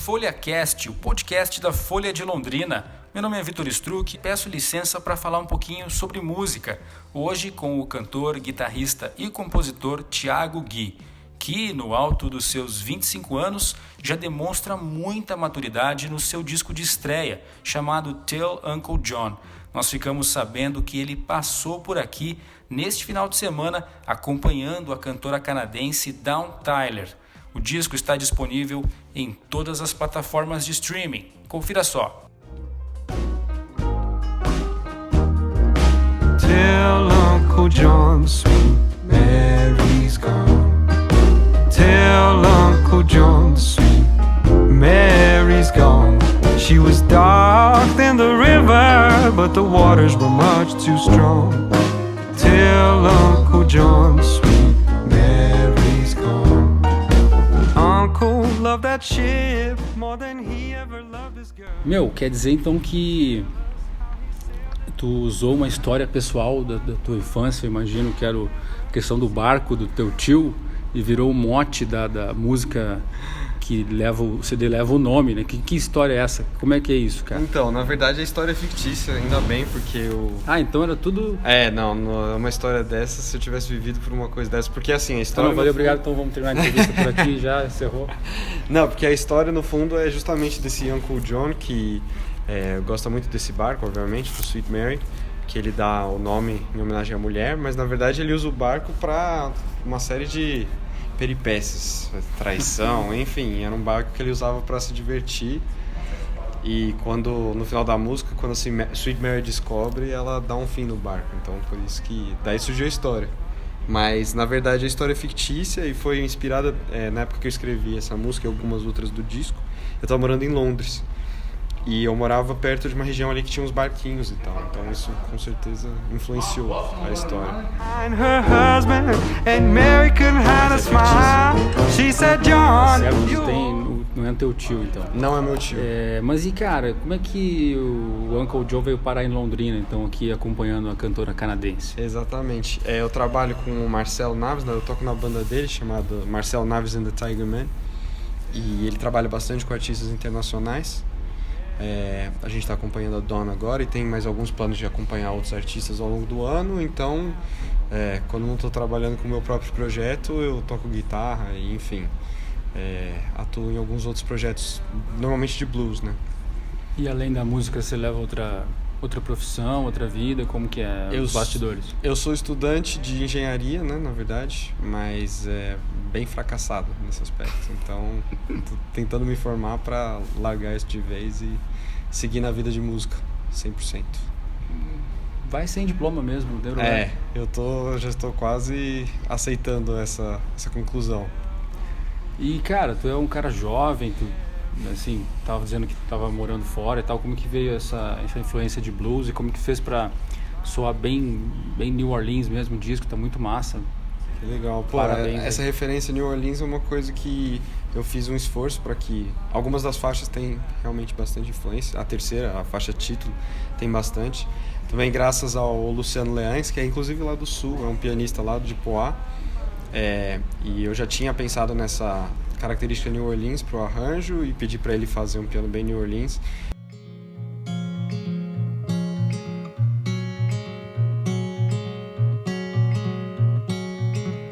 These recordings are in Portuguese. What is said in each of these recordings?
FolhaCast, o podcast da Folha de Londrina. Meu nome é Vitor Struck e peço licença para falar um pouquinho sobre música, hoje com o cantor, guitarrista e compositor Thiago Gui, que no alto dos seus 25 anos já demonstra muita maturidade no seu disco de estreia, chamado Tell Uncle John. Nós ficamos sabendo que ele passou por aqui neste final de semana acompanhando a cantora canadense Dawn Tyler. O disco está disponível em todas as plataformas de streaming. Confira só. Tell Uncle John, sweet Mary's gone. Tell Uncle John, sweet Mary's gone. She was dark than the river, but the waters were much too strong. Tell Uncle John, sweet Mary's gone. Uncle loved that ship more than he ever loved his girl. Meu, quer dizer então que tu usou uma história pessoal da tua infância, eu imagino que era a questão do barco do teu tio, e virou o mote da música que o CD leva o nome, né? Que história é essa? Como é que é isso, cara? Então, na verdade a história é fictícia, ainda bem, porque eu... Ah, então era tudo... Não é uma história dessa se eu tivesse vivido por uma coisa dessa, porque assim, a história... Valeu, obrigado, então vamos terminar a entrevista por aqui, já encerrou. Não, porque a história no fundo é justamente desse Uncle John, que gosta muito desse barco, obviamente, do Sweet Mary, que ele dá o nome em homenagem à mulher, mas na verdade ele usa o barco para uma série de peripécias, traição, enfim, era um barco que ele usava para se divertir. E no final da música, quando a Sweet Mary descobre, ela dá um fim no barco. Então por isso que daí surgiu a história. Mas na verdade a história é fictícia e foi inspirada na época que eu escrevi essa música e algumas outras do disco. Eu estava morando em Londres e eu morava perto de uma região ali que tinha uns barquinhos e tal. Então isso com certeza influenciou a história. Her husband and Mary couldn't hide a smile. She said, John, Não é teu tio, então. Não é meu tio. Mas e cara, como é que o Uncle Joe veio parar em Londrina, então, aqui acompanhando a cantora canadense? Exatamente. Eu trabalho com o Marcel Naves, né? Eu toco na banda dele, chamada Marcel Naves and the Tiger Man. E ele trabalha bastante com artistas internacionais. A gente está acompanhando a Dawn agora e tem mais alguns planos de acompanhar outros artistas ao longo do ano. Então, quando não estou trabalhando com o meu próprio projeto, eu toco guitarra e, enfim, atuo em alguns outros projetos, normalmente de blues, né? E além da música, você leva outra profissão, outra vida? Como que é os bastidores? Eu sou estudante de engenharia, né, na verdade, mas bem fracassado nesse aspecto. Então, tô tentando me formar para largar isso de vez e seguir na vida de música, 100%. Vai sem diploma mesmo, deu já estou quase aceitando essa conclusão. E, cara, tu é um cara jovem, tu, assim, tava dizendo que tava morando fora e tal, como que veio essa influência de blues e como que fez pra soar bem New Orleans mesmo, o disco, tá muito massa. Que legal. Pô, parabéns, essa referência New Orleans é uma coisa que eu fiz um esforço para que algumas das faixas têm realmente bastante influência. A terceira, a faixa título, tem bastante. Também graças ao Luciano Leães, que é inclusive lá do Sul, é um pianista lá de Poá. E eu já tinha pensado nessa característica New Orleans pro arranjo e pedi para ele fazer um piano bem New Orleans.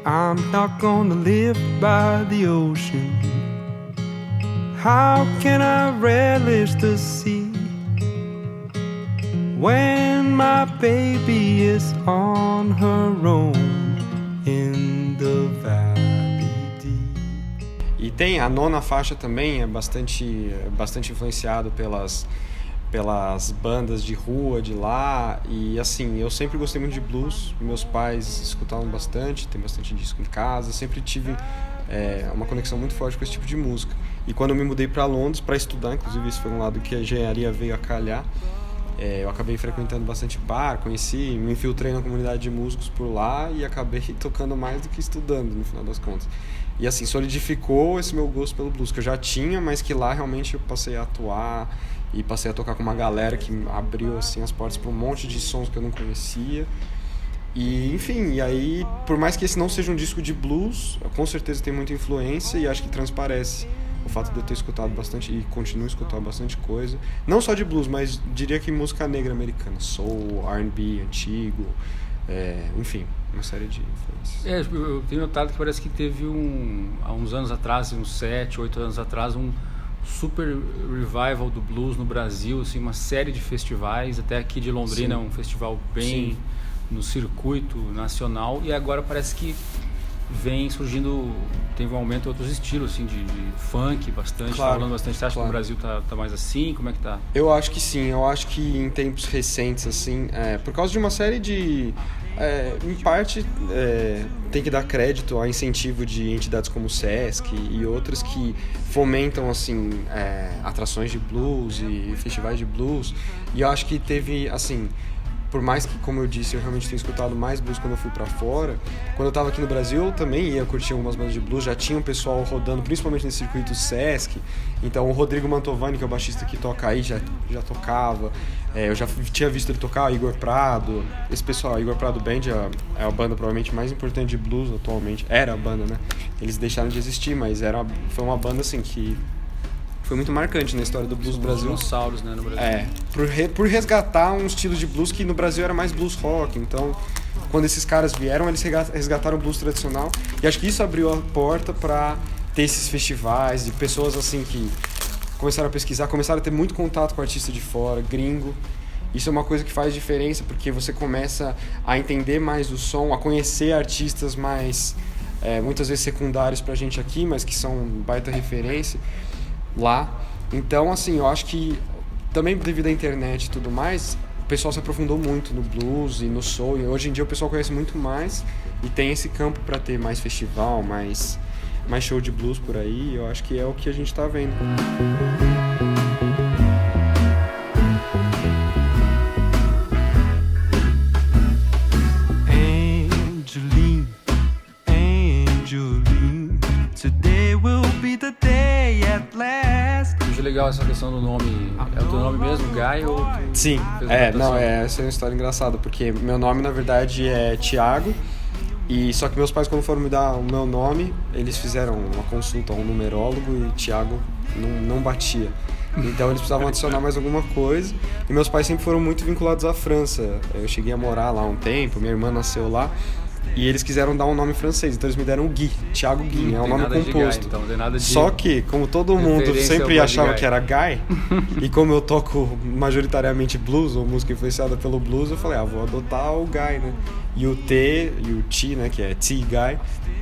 I'm not gonna live by the ocean. How can I relish the sea when my baby is on her own in the valley deep? E tem a nona faixa também, é bastante influenciado pelas bandas de rua de lá. E assim, eu sempre gostei muito de blues, meus pais escutavam bastante, tem bastante disco em casa, sempre tive uma conexão muito forte com esse tipo de música. E quando eu me mudei para Londres para estudar, inclusive esse foi um lado que a engenharia veio a calhar, eu acabei frequentando bastante bar, me infiltrei na comunidade de músicos por lá e acabei tocando mais do que estudando, no final das contas. E assim, solidificou esse meu gosto pelo blues, que eu já tinha, mas que lá realmente eu passei a atuar e passei a tocar com uma galera que abriu assim as portas para um monte de sons que eu não conhecia. E enfim, e aí, por mais que esse não seja um disco de blues, com certeza tem muita influência e acho que transparece o fato de eu ter escutado bastante e continuo escutando bastante coisa, não só de blues, mas diria que música negra americana, soul, R&B antigo, enfim, uma série de influências. Eu tenho notado que parece que teve há uns anos atrás, uns 7, 8 anos atrás, um super revival do blues no Brasil, assim, uma série de festivais, até aqui de Londrina, um festival bem Sim. no circuito nacional, e agora parece que vem surgindo, teve um aumento em outros estilos, assim, de funk bastante, tá falando bastante. Você acha que o Brasil tá mais assim? Como é que tá? Eu acho que sim, eu acho que em tempos recentes, assim, por causa de uma série de... em parte, tem que dar crédito ao incentivo de entidades como o Sesc e outras que fomentam, assim, atrações de blues e festivais de blues, e eu acho que teve, assim... Por mais que, como eu disse, eu realmente tenho escutado mais blues quando eu fui pra fora, quando eu tava aqui no Brasil eu também ia curtir algumas bandas de blues, já tinha um pessoal rodando, principalmente nesse circuito Sesc, então o Rodrigo Mantovani, que é o baixista que toca aí, já tocava, eu já tinha visto ele tocar, Igor Prado, esse pessoal, Igor Prado Band é a banda provavelmente mais importante de blues atualmente, era a banda, né? Eles deixaram de existir, mas foi uma banda assim que... Foi muito marcante na história do blues do Brasil. Dinossauros, né, no Brasil. Por resgatar um estilo de blues que no Brasil era mais blues rock. Então, quando esses caras vieram, eles resgataram o blues tradicional. E acho que isso abriu a porta para ter esses festivais e pessoas assim que começaram a pesquisar, começaram a ter muito contato com artista de fora, gringo. Isso é uma coisa que faz diferença, porque você começa a entender mais o som, a conhecer artistas mais, muitas vezes secundários pra gente aqui, mas que são baita referência lá. Então, assim, eu acho que também devido à internet e tudo mais, o pessoal se aprofundou muito no blues e no soul, e hoje em dia o pessoal conhece muito mais e tem esse campo para ter mais festival, mais show de blues por aí. Eu acho que é o que a gente tá vendo. Today will be the day at last. Acho legal essa questão do nome. É o teu nome mesmo, Guy? Ou Sim, essa é uma história engraçada, porque meu nome na verdade é Thiago, e só que meus pais, quando foram me dar o meu nome, eles fizeram uma consulta a um numerólogo e Thiago não batia. Então eles precisavam adicionar mais alguma coisa, e meus pais sempre foram muito vinculados à França. Eu cheguei a morar lá um tempo, minha irmã nasceu lá. E eles quiseram dar um nome francês, então eles me deram Gui, Thiago Gui, é um nome composto. Guy, então, não tem nada de Só que, como todo mundo sempre achava que era Guy, e como eu toco majoritariamente blues, ou música influenciada pelo blues, eu falei, vou adotar o Guy, né? E o T e o T, né, que é T-Guy,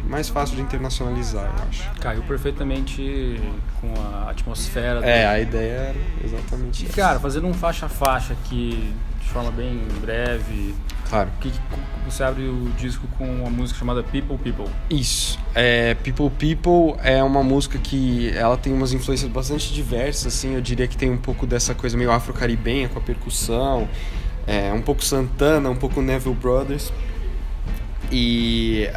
mais fácil de internacionalizar, eu acho. Caiu perfeitamente com a atmosfera. A ideia era exatamente essa. Cara, fazendo um faixa a faixa aqui, de forma bem breve... Claro. Você abre o disco com uma música chamada People People. Isso. People People é uma música que ela tem umas influências bastante diversas, assim. Eu diria que tem um pouco dessa coisa meio afro-caribenha com a percussão, um pouco Santana, um pouco Neville Brothers. E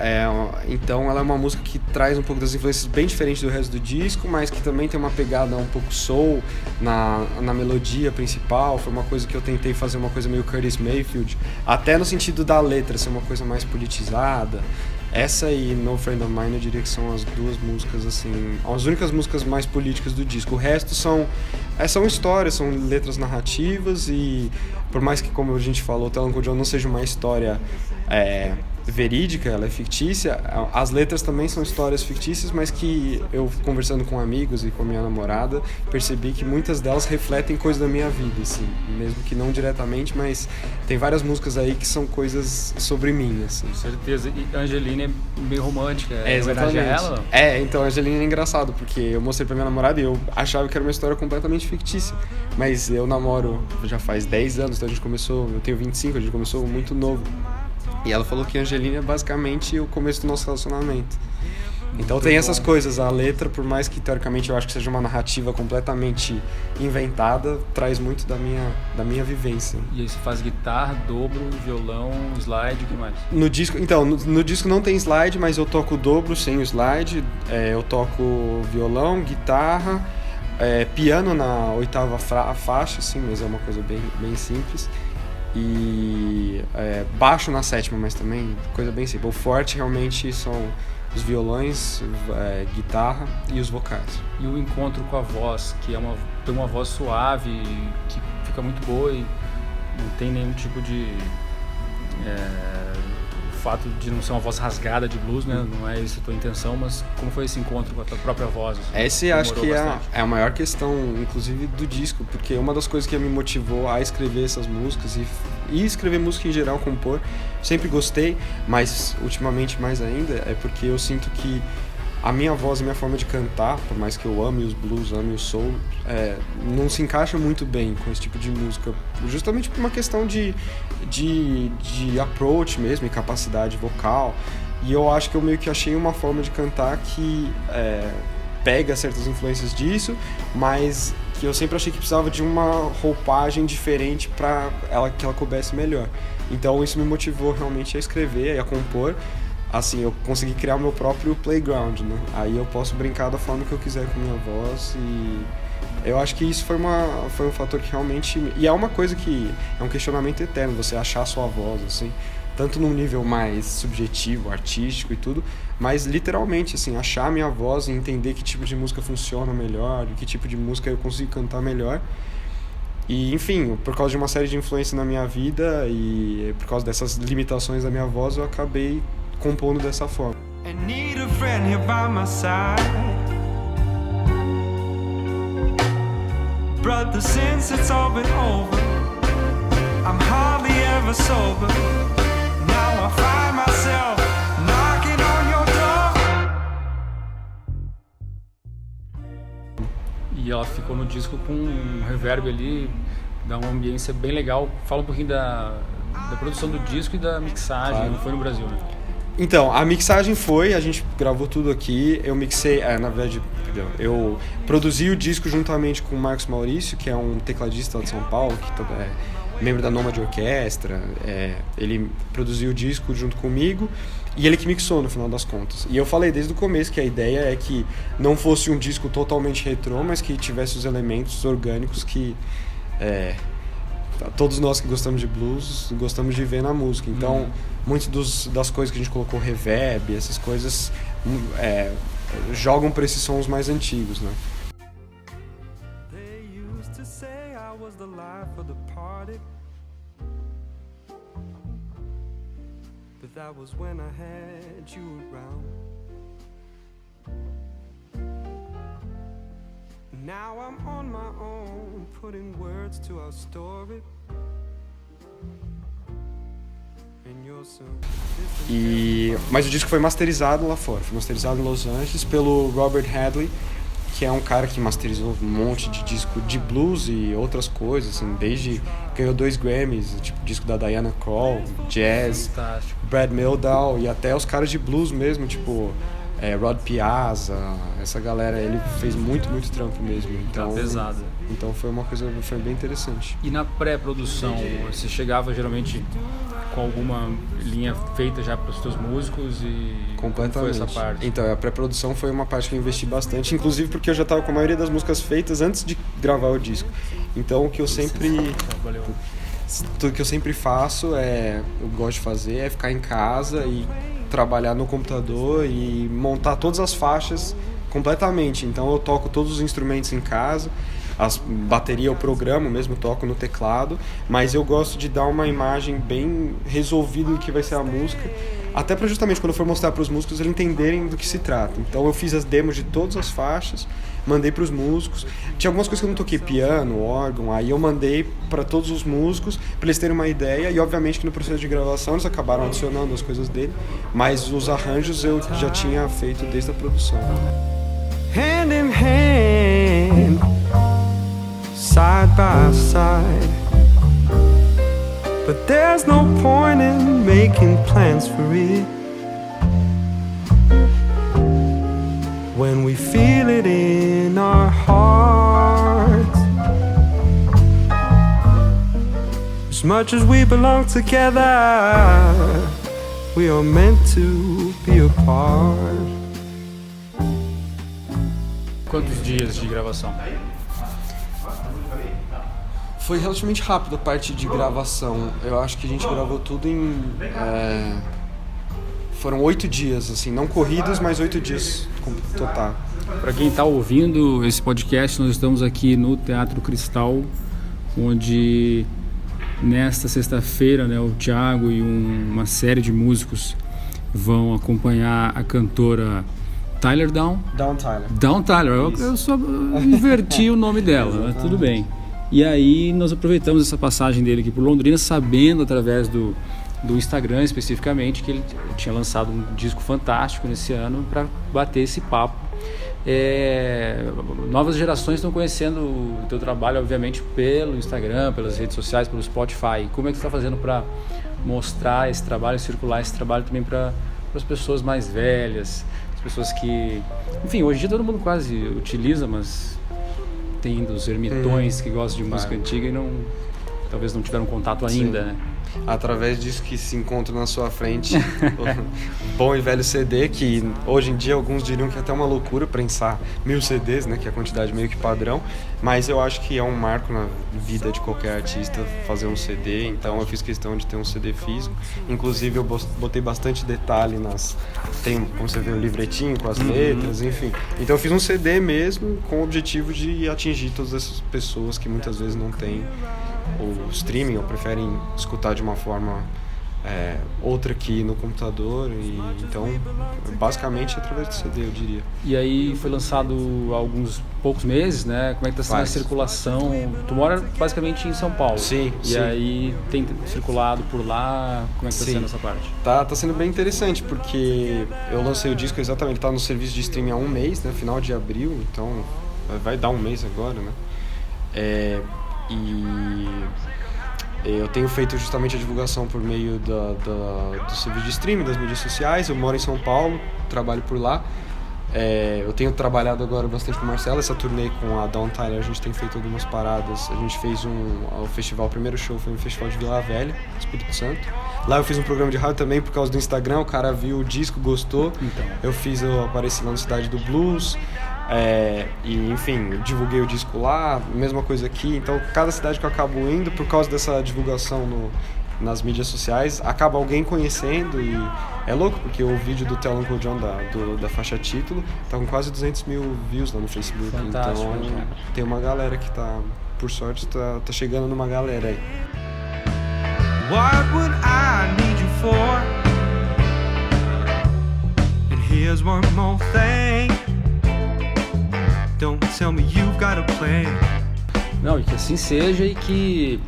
então ela é uma música que traz um pouco das influências bem diferentes do resto do disco, mas que também tem uma pegada um pouco soul na melodia principal. Foi uma coisa que eu tentei fazer uma coisa meio Curtis Mayfield, até no sentido da letra ser uma coisa mais politizada. Essa e No Friend of Mine eu diria que são as duas músicas, assim, as únicas músicas mais políticas do disco. O resto são histórias, são letras narrativas, e por mais que, como a gente falou, Tell Uncle John não seja uma história verídica, ela é fictícia, as letras também são histórias fictícias, mas que eu, conversando com amigos e com a minha namorada, percebi que muitas delas refletem coisas da minha vida, assim, mesmo que não diretamente, mas tem várias músicas aí que são coisas sobre mim, assim. Com certeza. E Angelina é bem romântica, exatamente. A ela? Então a Angelina é engraçado, porque eu mostrei pra minha namorada e eu achava que era uma história completamente fictícia, mas eu namoro já faz 10 anos, então eu tenho 25, a gente começou muito novo. E ela falou que a Angelina é basicamente o começo do nosso relacionamento. Então tem essas coisas, a letra, por mais que teoricamente eu acho que seja uma narrativa completamente inventada, traz muito da minha vivência. E aí você faz guitarra, dobro, violão, slide, o que mais? No disco não tem slide, mas eu toco o dobro sem o slide, eu toco violão, guitarra, piano na 8ª faixa, assim, mas é uma coisa bem, bem simples. E baixo na 7ª, mas também coisa bem simples. O forte realmente são os violões, guitarra e os vocais. E o encontro com a voz, que tem uma voz suave, que fica muito boa e não tem nenhum tipo de... o fato de não ser uma voz rasgada de blues, né? Não é essa a tua intenção, mas como foi esse encontro com a tua própria voz? Essa acho que é a maior questão, inclusive, do disco, porque uma das coisas que me motivou a escrever essas músicas e escrever música em geral, compor, sempre gostei, mas ultimamente mais ainda, é porque eu sinto que a minha voz e minha forma de cantar, por mais que eu ame os blues, ame o soul, não se encaixa muito bem com esse tipo de música, justamente por uma questão de approach mesmo e capacidade vocal. E eu acho que eu meio que achei uma forma de cantar que pega certas influências disso, mas que eu sempre achei que precisava de uma roupagem diferente para que ela coubesse melhor. Então isso me motivou realmente a escrever e a compor. Assim, eu consegui criar o meu próprio playground, né? Aí eu posso brincar da forma que eu quiser com a minha voz e eu acho que isso foi um fator que realmente... E é uma coisa que é um questionamento eterno, você achar a sua voz, assim, tanto num nível mais subjetivo, artístico e tudo, mas literalmente, assim, achar a minha voz e entender que tipo de música funciona melhor, que tipo de música eu consigo cantar melhor. E, enfim, por causa de uma série de influências na minha vida e por causa dessas limitações da minha voz, eu acabei compondo dessa forma. I need a friend here by my side. Brother, since it's all been over, I'm hardly ever sober. Now I find myself knocking on your door. E ela ficou no disco com um reverb ali, dá uma ambiência bem legal. Fala um pouquinho da produção do disco e da mixagem, Claro. Não foi no Brasil, né? Então, a mixagem a gente gravou tudo aqui, eu mixei, na verdade, eu produzi o disco juntamente com o Marcos Maurício, que é um tecladista de São Paulo, que é membro da Nomad Orquestra, ele produziu o disco junto comigo e ele que mixou no final das contas. E eu falei desde o começo que a ideia é que não fosse um disco totalmente retrô, mas que tivesse os elementos orgânicos que todos nós que gostamos de blues gostamos de ver na música. Então, muitas das coisas que a gente colocou, reverb, essas coisas jogam para esses sons mais antigos, né? They used to say I was the life of the party, but that was when I had you around. Now I'm on my own, putting words to our story. And you're so Mas o disco foi masterizado lá fora, foi masterizado em Los Angeles pelo Robert Hadley, que é um cara que masterizou um monte de disco de blues e outras coisas, assim, ganhou 2 Grammys, tipo disco da Diana Krall, jazz, Fantástico. Brad Mehldau e até os caras de blues mesmo, tipo Rod Piazza, essa galera, ele fez muito trampo mesmo. Então, pesado. Então foi bem interessante. E na pré-produção, você chegava geralmente com alguma linha feita já para os teus músicos e Completamente. como foi essa parte? Então, a pré-produção foi uma parte que eu investi bastante, inclusive porque eu já estava com a maioria das músicas feitas antes de gravar o disco. Então, o que eu sempre... Valeu. Tudo que eu sempre faço eu gosto de fazer é ficar em casa e trabalhar no computador e montar todas as faixas completamente. Então eu toco todos os instrumentos em casa, as bateria eu programo mesmo, toco no teclado, mas eu gosto de dar uma imagem bem resolvida do que vai ser a música, até para justamente quando eu for mostrar para os músicos eles entenderem do que se trata. Então eu fiz as demos de todas as faixas, mandei para os músicos. Tinha algumas coisas que eu não toquei, piano, órgão, aí eu mandei para todos os músicos para eles terem uma ideia, e obviamente que no processo de gravação eles acabaram adicionando as coisas dele, mas os arranjos eu já tinha feito desde a produção. hand in hand, side by side. But there's no point in making plans for it when we feel it in our hearts. As much as we belong together, we are meant to be apart. Quantos dias de gravação? Foi relativamente rápido a parte de gravação. Eu acho que a gente gravou tudo em Foram 8 dias, assim, não corridos, mas 8 dias total. Para quem está ouvindo esse podcast, nós estamos aqui no Teatro Cristal, onde nesta sexta-feira, né, o Thiago e uma série de músicos vão acompanhar a cantora Tyler Down. Down Tyler. Eu só inverti o nome dela, mas tudo bem. E aí nós aproveitamos essa passagem dele aqui por Londrina, sabendo através do Instagram especificamente que ele tinha lançado um disco fantástico nesse ano, para bater esse papo. Novas gerações estão conhecendo o teu trabalho, obviamente, pelo Instagram, pelas redes sociais, pelo Spotify. Como é que você está fazendo para mostrar esse trabalho, circular esse trabalho também para as pessoas mais velhas, as pessoas que, enfim, hoje em dia todo mundo quase utiliza, mas tem os ermitões que gostam de música antiga e talvez não tiveram contato ainda, né? Através disso que se encontra na sua frente o bom e velho CD, que hoje em dia alguns diriam que é até uma loucura pensar 1000 CDs, né, que é a quantidade meio que padrão, mas eu acho que é um marco na vida de qualquer artista fazer um CD, então eu fiz questão de ter um CD físico. Inclusive eu botei bastante detalhe tem, como você vê, um livretinho com as letras, enfim. Então eu fiz um CD mesmo com o objetivo de atingir todas essas pessoas que muitas vezes não têm o streaming ou preferem escutar de uma forma outra aqui no computador, e então basicamente através do CD, eu diria. E aí foi lançado há alguns poucos meses, né? Como é que está sendo a circulação? Tu mora basicamente em São Paulo. Sim. E aí tem circulado por lá, como é que está sendo essa parte? Tá sendo bem interessante, porque eu lancei o disco exatamente, tá no serviço de streaming há um mês, né? Final de abril, então vai dar um mês agora, né? E eu tenho feito justamente a divulgação por meio do serviço de streaming, das mídias sociais. Eu moro em São Paulo, trabalho por lá. Eu tenho trabalhado agora bastante com o Marcelo. Essa turnê com a Down Tyler, a gente tem feito algumas paradas. A gente fez o festival, o primeiro show foi no Festival de Vila Velha, Espírito Santo. Lá eu fiz um programa de rádio também por causa do Instagram. O cara viu o disco, gostou. Então. Eu apareci lá no Cidade do Blues. E enfim, divulguei o disco lá, mesma coisa aqui. Então cada cidade que eu acabo indo, por causa dessa divulgação nas mídias sociais, acaba alguém conhecendo. E é louco, porque o vídeo do Tell Uncle John da faixa título tá com quase 200 mil views lá no Facebook. Fantástico, então tem uma galera que por sorte tá chegando numa galera aí. What would I need you for? And here's one more thing. Don't tell me you've got a plan. Não, e que assim seja, e que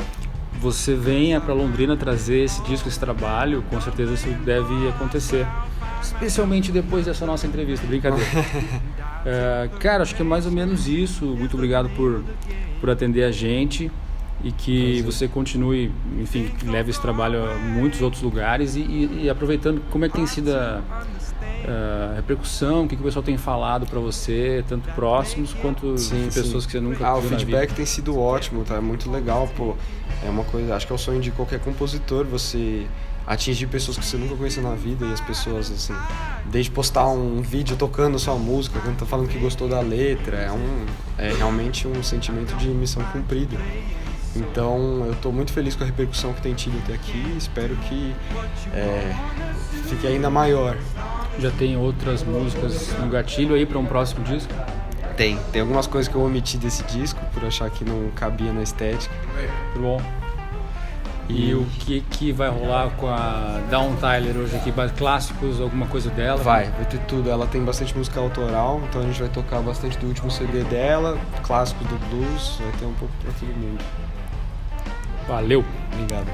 você venha para Londrina trazer esse disco, esse trabalho. Com certeza isso deve acontecer, especialmente depois dessa nossa entrevista. Brincadeira. Cara, acho que é mais ou menos isso. Muito obrigado por atender a gente, e que você continue, enfim, leve esse trabalho a muitos outros lugares. E aproveitando, como é que tem sido a repercussão, o que o pessoal tem falado para você, tanto próximos quanto de pessoas que você nunca viu. O feedback tem sido ótimo, tá? É muito legal, pô. É uma coisa, acho que é o sonho de qualquer compositor, você atingir pessoas que você nunca conheceu na vida, e as pessoas, assim, desde postar um vídeo tocando sua música, quando tá falando que gostou da letra, é realmente um sentimento de missão cumprida. Então eu estou muito feliz com a repercussão que tem tido até aqui, espero que fique ainda maior. Já tem outras músicas no gatilho aí para um próximo disco? Tem algumas coisas que eu omiti desse disco por achar que não cabia na estética. Muito bom. E o que vai rolar com a Down Tyler hoje aqui? Clássicos, alguma coisa dela? Vai ter tudo. Ela tem bastante música autoral, então a gente vai tocar bastante do último CD dela, clássicos do blues, vai ter um pouco pra todo mundo. Valeu! Obrigado.